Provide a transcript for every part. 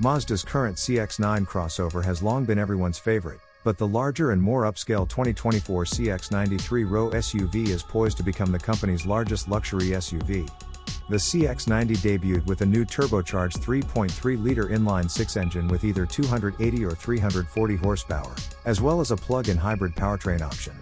Mazda's current CX-9 crossover has long been everyone's favorite, but the larger and more upscale 2024 CX-90 three-row SUV is poised to become the company's largest luxury SUV. The CX-90 debuted with a new turbocharged 3.3-liter inline-six engine with either 280 or 340 horsepower, as well as a plug-in hybrid powertrain option.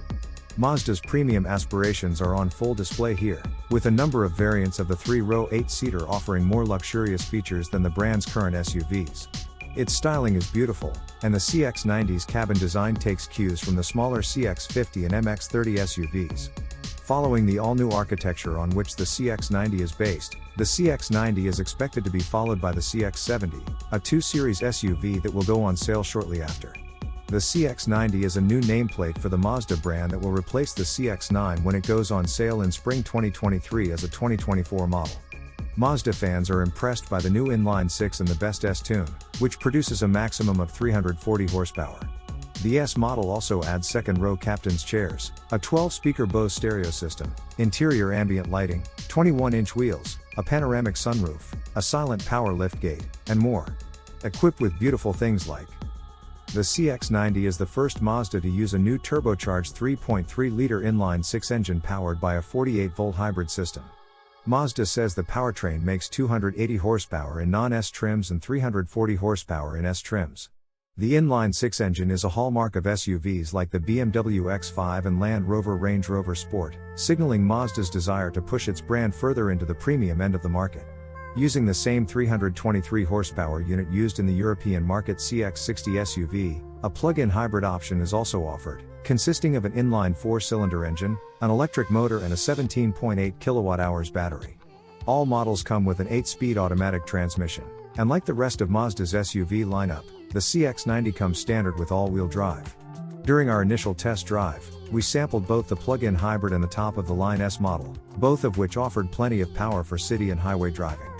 Mazda's premium aspirations are on full display here, with a number of variants of the three-row 8-seater offering more luxurious features than the brand's current SUVs. Its styling is beautiful, and the CX-90's cabin design takes cues from the smaller CX-50 and MX-30 SUVs. Following the all-new architecture on which the CX-90 is based, the CX-90 is expected to be followed by the CX-70, a 2 Series SUV that will go on sale shortly after. The CX-90 is a new nameplate for the Mazda brand that will replace the CX-9 when it goes on sale in spring 2023 as a 2024 model. Mazda fans are impressed by the new inline-six and the Best S tune, which produces a maximum of 340 horsepower. The S model also adds second-row captain's chairs, a 12-speaker Bose stereo system, interior ambient lighting, 21-inch wheels, a panoramic sunroof, a silent power liftgate, and more. Equipped with beautiful things like: the CX-90 is the first Mazda to use a new turbocharged 3.3-liter inline-six engine powered by a 48-volt hybrid system. Mazda says the powertrain makes 280 horsepower in non-S trims and 340 horsepower in S trims. The inline-six engine is a hallmark of SUVs like the BMW X5 and Land Rover Range Rover Sport, signaling Mazda's desire to push its brand further into the premium end of the market. Using the same 323 horsepower unit used in the European market CX-60 SUV, a plug-in hybrid option is also offered, consisting of an inline 4-cylinder engine, an electric motor and a 17.8 kWh battery. All models come with an 8-speed automatic transmission, and like the rest of Mazda's SUV lineup, the CX-90 comes standard with all-wheel drive. During our initial test drive, we sampled both the plug-in hybrid and the top-of-the-line S model, both of which offered plenty of power for city and highway driving.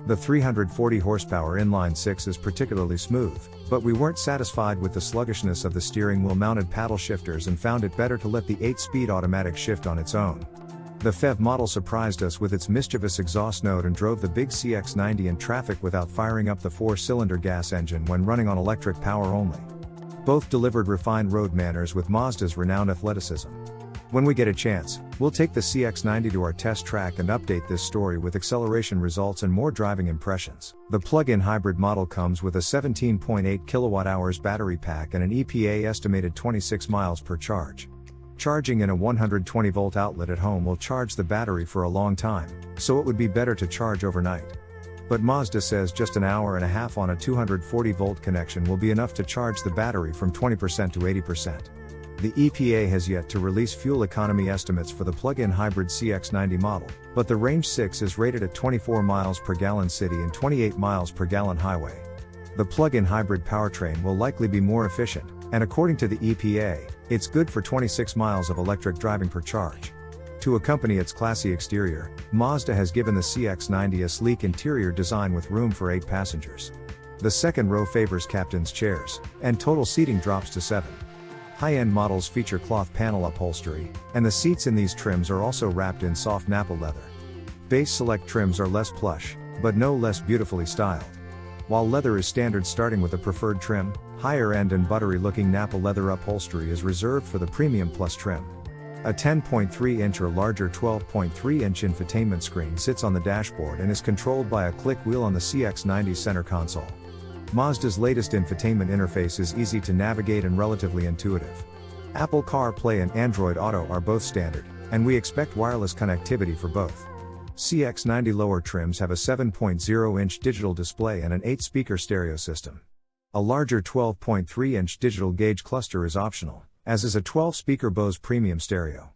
The 340 horsepower inline-six is particularly smooth, but we weren't satisfied with the sluggishness of the steering wheel mounted paddle shifters and found it better to let the 8-speed automatic shift on its own. The PHEV model surprised us with its mischievous exhaust note and drove the big CX-90 in traffic without firing up the 4-cylinder gas engine when running on electric power only. Both delivered refined road manners with Mazda's renowned athleticism. When we get a chance, we'll take the CX-90 to our test track and update this story with acceleration results and more driving impressions. The plug-in hybrid model comes with a 17.8 kWh battery pack and an EPA estimated 26 miles per charge. Charging in a 120-volt outlet at home will charge the battery for a long time, so it would be better to charge overnight. But Mazda says just an hour and a half on a 240-volt connection will be enough to charge the battery from 20% to 80%. The EPA has yet to release fuel economy estimates for the plug-in hybrid CX-90 model, but the Range 6 is rated at 24 miles per gallon city and 28 miles per gallon highway. The plug-in hybrid powertrain will likely be more efficient, and according to the EPA, it's good for 26 miles of electric driving per charge. To accompany its classy exterior, Mazda has given the CX-90 a sleek interior design with room for 8 passengers. The second row favors captain's chairs, and total seating drops to 7. High-end models feature cloth panel upholstery, and the seats in these trims are also wrapped in soft Nappa leather. Base select trims are less plush, but no less beautifully styled. While leather is standard starting with the preferred trim, higher-end and buttery-looking Nappa leather upholstery is reserved for the Premium Plus trim. A 10.3-inch or larger 12.3-inch infotainment screen sits on the dashboard and is controlled by a click wheel on the CX-90's center console. Mazda's latest infotainment interface is easy to navigate and relatively intuitive. Apple CarPlay and Android Auto are both standard, and we expect wireless connectivity for both. CX-90 lower trims have a 7.0-inch digital display and an 8-speaker stereo system. A larger 12.3-inch digital gauge cluster is optional, as is a 12-speaker Bose premium stereo.